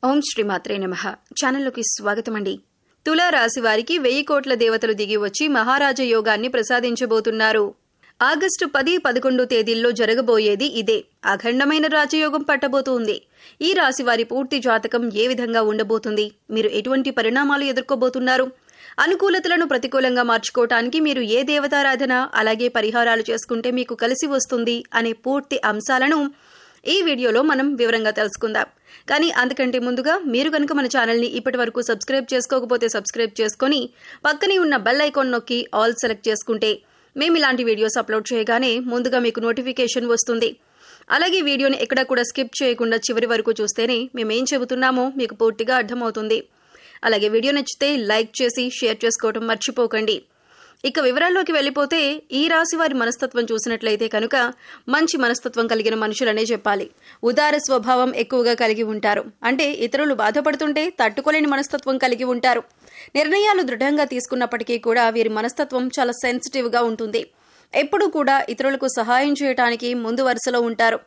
ఓం శ్రీమాత్రే నమః. ఛానల్లోకి స్వాగతమండి. తులా రాశి వారికి 1000 కోట్ల దేవతలు దిగి వచ్చి మహారాజ యోగాన్ని ప్రసాదించబోతున్నారు. ఆగస్టు 10, 11 తేదీల్లో జరగబోయేది ఇదే. అఖండమైన రాజయోగం పట్టబోతుంది. ఈ రాశి వారి పూర్తి జాతకం ఏ విధంగా ఉండబోతుంది, మీరు ఎటువంటి పరిణామాలు ఎదుర్కోబోతున్నారు, అనుకూలతలను ప్రతికూలంగా మార్చుకోవటానికి మీరు ఏ దేవతారాధన అలాగే పరిహారాలు చేసుకుంటే మీకు కలిసి వస్తుంది అనే పూర్తి అంశాలను ఈ వీడియోలో మనం వివరంగా తెలుసుకుందాం. కానీ అంతకంటే ముందుగా మీరు కనుక మన ఛానల్ని ఇప్పటి వరకు సబ్స్క్రైబ్ చేసుకోకపోతే సబ్స్క్రైబ్ చేసుకుని పక్కనే ఉన్న బెల్ ఐకాన్ నొక్కి ఆల్ సెలెక్ట్ చేసుకుంటే మేము ఇలాంటి వీడియోస్ అప్లోడ్ చేయగానే ముందుగా మీకు నోటిఫికేషన్ వస్తుంది. అలాగే వీడియోని ఎక్కడా కూడా స్కిప్ చేయకుండా చివరి వరకు చూస్తేనే మేమేం చెబుతున్నామో మీకు పూర్తిగా అర్థమవుతుంది. అలాగే వీడియో నచ్చితే లైక్ చేసి షేర్ చేసుకోవడం మర్చిపోకండి. ఇక వివరాల్లోకి వెళ్ళిపోతే ఈ రాశి వారి మనస్తత్వం చూసినట్లయితే కనుక మంచి మనస్తత్వం కలిగిన మనుషులనే చెప్పాలి. ఉదార స్వభావం ఎక్కువగా కలిగి ఉంటారు. అంటే ఇతరులు బాధపడుతుంటే తట్టుకోలేని మనస్తత్వం కలిగి ఉంటారు. నిర్ణయాలు దృఢంగా తీసుకున్నప్పటికీ కూడా వీరి మనస్తత్వం చాలా సెన్సిటివ్గా ఉంటుంది. ఎప్పుడూ కూడా ఇతరులకు సహాయం చేయటానికి ముందు వరుసలో ఉంటారు.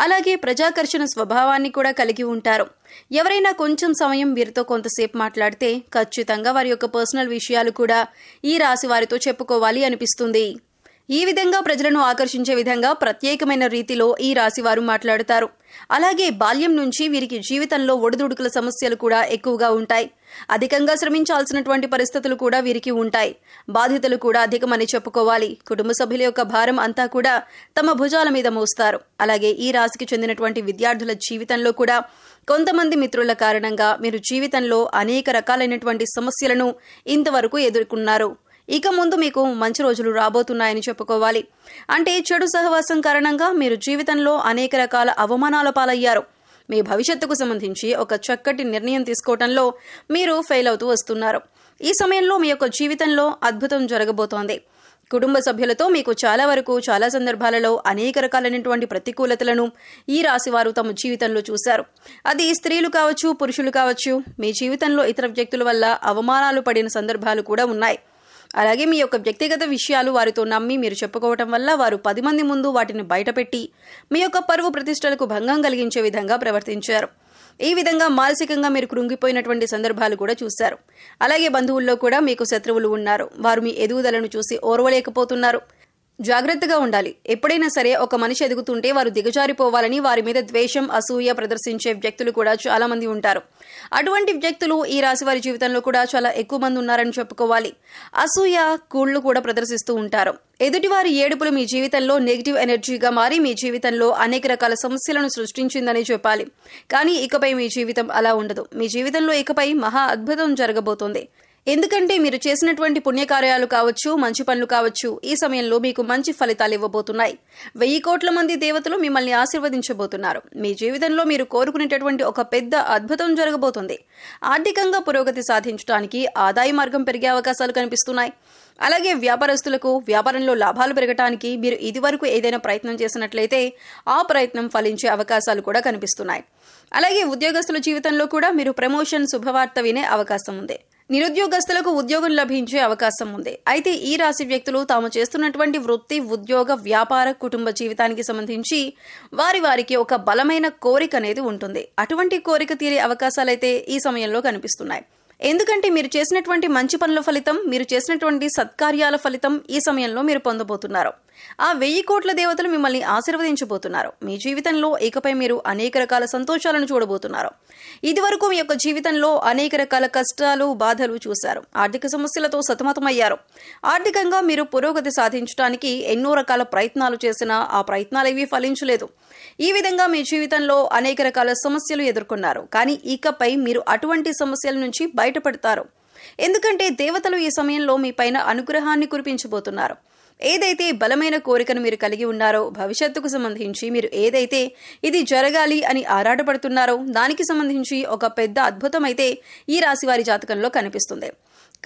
అలాగే ప్రజాకర్షణ స్వభావాన్ని కూడా కలిగి ఉంటారు. ఎవరైనా కొంచెం సమయం వీరితో కొంతసేపు మాట్లాడితే ఖచ్చితంగా వారి యొక్క పర్సనల్ విషయాలు కూడా ఈ రాశి వారితో చెప్పుకోవాలి అనిపిస్తుంది. ఈ విధంగా ప్రజలను ఆకర్షించే విధంగా ప్రత్యేకమైన రీతిలో ఈ రాశి వారు మాట్లాడతారు. అలాగే బాల్యం నుంచి వీరికి జీవితంలో ఒడిదుడుకుల సమస్యలు కూడా ఎక్కువగా ఉంటాయి. అధికంగా శ్రమించాల్సినటువంటి పరిస్థితులు కూడా వీరికి ఉంటాయి. బాధ్యతలు కూడా అధికమని చెప్పుకోవాలి. కుటుంబ సభ్యుల యొక్క భారం అంతా కూడా తమ భుజాల మీద మోస్తారు. అలాగే ఈ రాశికి చెందినటువంటి విద్యార్థుల జీవితంలో కూడా కొంతమంది మిత్రుల కారణంగా మీరు జీవితంలో అనేక రకాలైనటువంటి సమస్యలను ఇంతవరకు ఎదుర్కొన్నారు. ఇక ముందు మీకు మంచి రోజులు రాబోతున్నాయని చెప్పుకోవాలి. అంటే చెడు సహవాసం కారణంగా మీరు జీవితంలో అనేక రకాల అవమానాల పాలయ్యారు. మీ భవిష్యత్తుకు సంబంధించి ఒక చక్కటి నిర్ణయం తీసుకోవడంలో మీరు ఫెయిల్ అవుతూ వస్తున్నారు. ఈ సమయంలో మీ యొక్క జీవితంలో అద్భుతం జరగబోతోంది. కుటుంబ సభ్యులతో మీకు చాలా సందర్భాలలో అనేక రకాలైనటువంటి ప్రతికూలతలను ఈ రాశి వారు తమ జీవితంలో చూశారు. అది స్త్రీలు కావచ్చు, పురుషులు కావచ్చు. మీ జీవితంలో ఇతర వ్యక్తుల వల్ల అవమానాలు పడిన సందర్భాలు కూడా ఉన్నాయి. అలాగే మీ యొక్క వ్యక్తిగత విషయాలు వారితో నమ్మి మీరు చెప్పుకోవటం వల్ల వారు 10 మంది ముందు వాటిని బయటపెట్టి మీ యొక్క పరువు ప్రతిష్టలకు భంగం కలిగించే విధంగా ప్రవర్తించారు. ఈ విధంగా మానసికంగా మీరు కృంగిపోయినటువంటి సందర్భాలు కూడా చూశారు. అలాగే బంధువుల్లో కూడా మీకు శత్రువులు ఉన్నారు. వారు మీ ఎదుగుదలను చూసి ఓర్వలేకపోతున్నారు. జాగ్రత్తగా ఉండాలి. ఎప్పుడైనా సరే ఒక మనిషి ఎదుగుతుంటే వారు దిగజారిపోవాలని వారి మీద ద్వేషం, అసూయ ప్రదర్శించే వ్యక్తులు కూడా చాలా మంది ఉంటారు. అటువంటి వ్యక్తులు ఈ రాశి వారి జీవితంలో కూడా చాలా ఎక్కువ మంది ఉన్నారని చెప్పుకోవాలి. అసూయ, కూళ్లు కూడా ప్రదర్శిస్తూ ఉంటారు. ఎదుటివారి ఏడుపులు మీ జీవితంలో నెగిటివ్ ఎనర్జీగా మారి మీ జీవితంలో అనేక రకాల సమస్యలను సృష్టించిందని చెప్పాలి. కానీ ఇకపై మీ జీవితం అలా ఉండదు. మీ జీవితంలో ఇకపై మహా అద్భుతం జరగబోతోంది. ఎందుకంటే మీరు చేసినటువంటి పుణ్యకార్యాలు కావచ్చు, మంచి పనులు కావచ్చు, ఈ సమయంలో మీకు మంచి ఫలితాలు ఇవ్వబోతున్నాయి. 1000 కోట్ల మంది దేవతలు మిమ్మల్ని ఆశీర్వదించబోతున్నారు. మీ జీవితంలో మీరు కోరుకునేటటువంటి ఒక పెద్ద అద్భుతం జరగబోతుంది. ఆర్థికంగా పురోగతి సాధించడానికి ఆదాయ మార్గం పెరిగే అవకాశాలు కనిపిస్తున్నాయి. అలాగే వ్యాపారస్తులకు వ్యాపారంలో లాభాలు పెరగటానికి మీరు ఇదివరకు ఏదైనా ప్రయత్నం చేసినట్లయితే ఆ ప్రయత్నం ఫలించే అవకాశాలు కూడా కనిపిస్తున్నాయి. అలాగే ఉద్యోగస్తుల జీవితంలో కూడా మీరు ప్రమోషన్ శుభవార్త వినే అవకాశం ఉంది. నిరుద్యోగస్తులకు ఉద్యోగం లభించే అవకాశం ఉంది. అయితే ఈ రాశి వ్యక్తులు తాము చేస్తున్నటువంటి వృత్తి, ఉద్యోగ, వ్యాపార, కుటుంబ జీవితానికి సంబంధించి వారికి ఒక బలమైన కోరిక అనేది ఉంటుంది. అటువంటి కోరిక తీరే అవకాశాలైతే ఈ సమయంలో కనిపిస్తున్నాయి. ఎందుకంటే మీరు చేసినటువంటి మంచి పనుల ఫలితం, మీరు చేసినటువంటి సత్కార్యాల ఫలితం ఈ సమయంలో మీరు పొందబోతున్నారు. ఆ 1000 కోట్ల దేవతలు మిమ్మల్ని ఆశీర్వదించబోతున్నారు. మీ జీవితంలో ఇకపై మీరు అనేక రకాల సంతోషాలను చూడబోతున్నారు. ఇదివరకు మీ యొక్క జీవితంలో అనేక రకాల కష్టాలు, బాధలు చూశారు. ఆర్థిక సమస్యలతో సతమతమయ్యారు. ఆర్థికంగా మీరు పురోగతి సాధించడానికి ఎన్నో రకాల ప్రయత్నాలు చేసినా ఆ ప్రయత్నాలేవీ ఫలించలేదు. ఈ విధంగా మీ జీవితంలో అనేక రకాల సమస్యలు ఎదుర్కొన్నారు. కానీ ఇకపై మీరు అటువంటి సమస్యల నుంచి బయటపడతారు. ఎందుకంటే దేవతలు ఈ సమయంలో మీ పైన అనుగ్రహాన్ని కురిపించబోతున్నారు. ఏదైతే బలమైన కోరికను మీరు కలిగి ఉన్నారో, భవిష్యత్తుకు సంబంధించి మీరు ఏదైతే ఇది జరగాలి అని ఆరాటపడుతున్నారో దానికి సంబంధించి ఒక పెద్ద అద్భుతం అయితే ఈ రాశి వారి జాతకంలో కనిపిస్తుంది.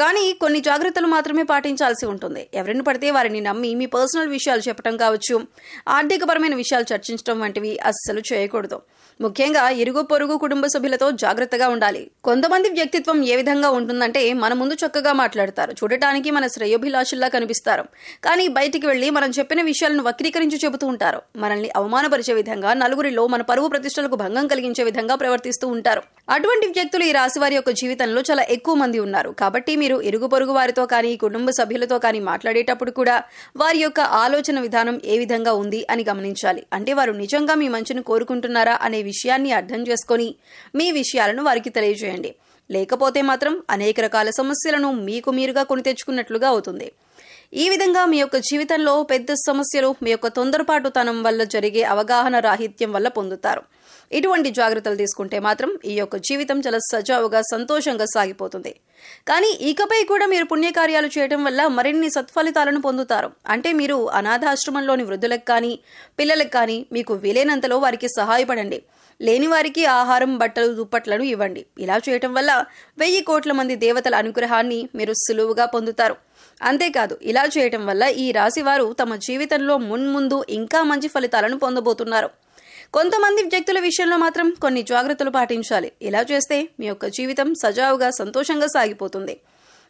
కానీ కొన్ని జాగ్రత్తలు మాత్రమే పాటించాల్సి ఉంటుంది. ఎవరిని పడితే వారిని నమ్మి మీ పర్సనల్ విషయాలు చెప్పడం కావచ్చు, ఆర్థికపరమైన విషయాలు చర్చించడం వంటివి అస్సలు చేయకూడదు. ముఖ్యంగా ఇరుగు పొరుగు కుటుంబ సభ్యులతో జాగ్రత్తగా ఉండాలి. కొంతమంది వ్యక్తిత్వం ఏ విధంగా ఉంటుందంటే మన ముందు చక్కగా మాట్లాడతారు, చూడటానికి మన శ్రేయోభిలాషుల్లా కనిపిస్తారు, కానీ బయటికి వెళ్లి మనం చెప్పిన విషయాలను వక్రీకరించి చెబుతూ ఉంటారు. మనల్ని అవమానపరిచే విధంగా, నలుగురిలో మన పరువు ప్రతిష్టలకు భంగం కలిగించే విధంగా ప్రవర్తిస్తూ ఉంటారు. అటువంటి వ్యక్తులు ఈ రాశి వారి యొక్క జీవితంలో చాలా ఎక్కువ మంది ఉన్నారు. కాబట్టి మీరు ఇరుగు పొరుగు వారితో కానీ కుటుంబ సభ్యులతో కానీ మాట్లాడేటప్పుడు కూడా వారి యొక్క ఆలోచన విధానం ఏ విధంగా ఉంది అని గమనించాలి. అంటే వారు నిజంగా మీ మంచిని కోరుకుంటున్నారా అనే విషయాన్ని అర్థం చేసుకొని మీ విషయాలను వారికి తెలియజేయండి. లేకపోతే మాత్రం అనేక రకాల సమస్యలను మీకు మీరుగా కొని తెచ్చుకున్నట్లుగా అవుతుంది. ఈ విధంగా మీ యొక్క జీవితంలో పెద్ద సమస్యలు మీ యొక్క తొందరపాటుతనం వల్ల జరిగే అవగాహన రాహిత్యం వల్ల పొందుతారు. ఇటువంటి జాగ్రత్తలు తీసుకుంటే మాత్రం ఈ యొక్క జీవితం చాలా సజావుగా సంతోషంగా సాగిపోతుంది. కానీ ఇకపై కూడా మీరు పుణ్యకార్యాలు చేయడం వల్ల మరిన్ని సత్ఫలితాలను పొందుతారు. అంటే మీరు అనాథాశ్రమంలోని వృద్ధులకు కానీ పిల్లలకు కానీ మీకు వీలైనంతలో వారికి సహాయపడండి. లేని వారికి ఆహారం, బట్టలు, దుప్పట్లను ఇవ్వండి. ఇలా చేయటం వల్ల 1000 కోట్ల మంది దేవతల అనుగ్రహాన్ని మీరు సులువుగా పొందుతారు. అంతేకాదు, ఇలా చేయటం వల్ల ఈ రాశి వారు తమ జీవితంలో మున్ముందు ఇంకా మంచి ఫలితాలను పొందబోతున్నారు. కొంతమంది వ్యక్తుల విషయంలో మాత్రం కొన్ని జాగ్రత్తలు పాటించాలి. ఇలా చేస్తే మీ యొక్క జీవితం సజావుగా సంతోషంగా సాగిపోతుంది.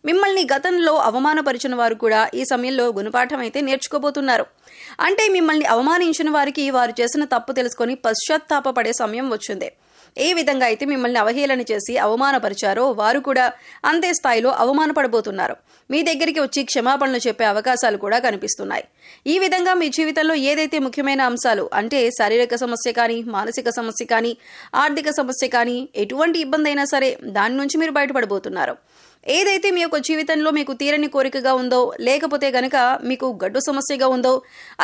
మిమ్మల్ని గతంలో అవమానపరిచిన వారు కూడా ఈ సమయంలో గుణపాఠం అయితే నేర్చుకోబోతున్నారు. అంటే మిమ్మల్ని అవమానించిన వారికి వారు చేసిన తప్పు తెలుసుకొని పశ్చాత్తాపపడే సమయం వచ్చింది. ఏ విధంగా అయితే మిమ్మల్ని అవహేళన చేసి అవమానపరిచారో వారు కూడా అంతే స్థాయిలో అవమానపడబోతున్నారు. మీ దగ్గరికి వచ్చి క్షమాపణలు చెప్పే అవకాశాలు కూడా కనిపిస్తున్నాయి. ఈ విధంగా మీ జీవితంలో ఏదైతే ముఖ్యమైన అంశాలు అంటే శారీరక సమస్య కానీ, మానసిక సమస్య కానీ, ఆర్థిక సమస్య కానీ, ఎటువంటి ఇబ్బంది అయినా సరే దాని నుంచి మీరు బయటపడబోతున్నారు. ఏదైతే మీ యొక్క జీవితంలో మీకు తీరని కోరికగా ఉందో, లేకపోతే గనక మీకు గడ్డు సమస్యగా ఉందో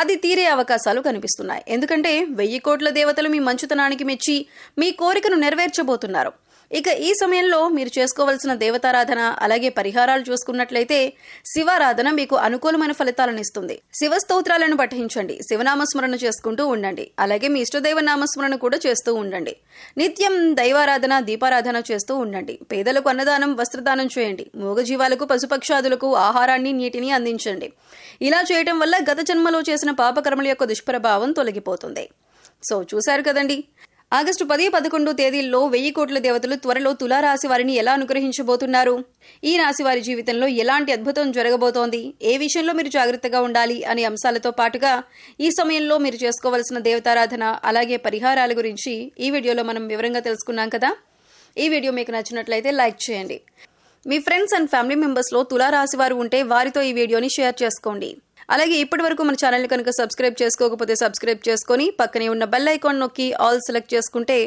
అది తీరే అవకాశాలు కనిపిస్తున్నాయి. ఎందుకంటే 1000 కోట్ల దేవతలు మీ మంచుతనానికి మెచ్చి మీ కోరికను నెరవేర్చబోతున్నారు. ఇక ఈ సమయంలో మీరు చేసుకోవాల్సిన దేవతారాధన అలాగే పరిహారాలు చూసుకున్నట్లయితే శివారాధన మీకు అనుకూలమైన ఫలితాలను ఇస్తుంది. శివ స్తోత్రాలను పఠించండి, శివనామస్మరణ చేసుకుంటూ ఉండండి. అలాగే మీ ఇష్టదైవ నామస్మరణ కూడా చేస్తూ ఉండండి. నిత్యం దైవారాధన, దీపారాధన చేస్తూ ఉండండి. పేదలకు అన్నదానం, వస్త్రదానం చేయండి. మూగజీవాలకు, పశుపక్షాదులకు ఆహారాన్ని, నీటిని అందించండి. ఇలా చేయటం వల్ల గత జన్మలో చేసిన పాపకర్మల యొక్క దుష్ప్రభావం తొలగిపోతుంది. సో చూశారు కదండి, ఆగస్టు 10, 11 తేదీల్లో 1000 కోట్ల దేవతలు త్వరలో తులారాశి వారిని ఎలా అనుగ్రహించబోతున్నారు, ఈ రాశి వారి జీవితంలో ఎలాంటి అద్భుతం జరగబోతోంది, ఏ విషయంలో మీరు జాగ్రత్తగా ఉండాలి అనే అంశాలతో పాటుగా ఈ సమయంలో మీరు చేసుకోవాల్సిన దేవతారాధన అలాగే పరిహారాల గురించి ఈ వీడియోలో మనం వివరంగా తెలుసుకున్నాం కదా. ఈ వీడియో మీకు నచ్చినట్లయితే లైక్ చేయండి. మీ ఫ్రెండ్స్ అండ్ ఫ్యామిలీ మెంబర్స్లో తులారాశి వారు ఉంటే వారితో ఈ వీడియోని షేర్ చేసుకోండి. అలాగే ఇప్పటి వరకు మన ఛానల్ కనుక సబ్స్క్రైబ్ చేసుకోకపోతే సబ్స్క్రైబ్ చేసుకొని పక్కనే ఉన్న బెల్ ఐకాన్ నొక్కి ఆల్ సెలెక్ట్ చేసుకుంటే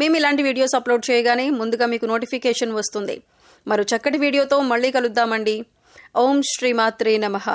మేము ఇలాంటి వీడియోస్ అప్లోడ్ చేయగానే ముందుగా మీకు నోటిఫికేషన్ వస్తుంది. మరో చక్కటి వీడియోతో మళ్ళీ కలుద్దామండి. ఓం శ్రీమాత్రే నమః.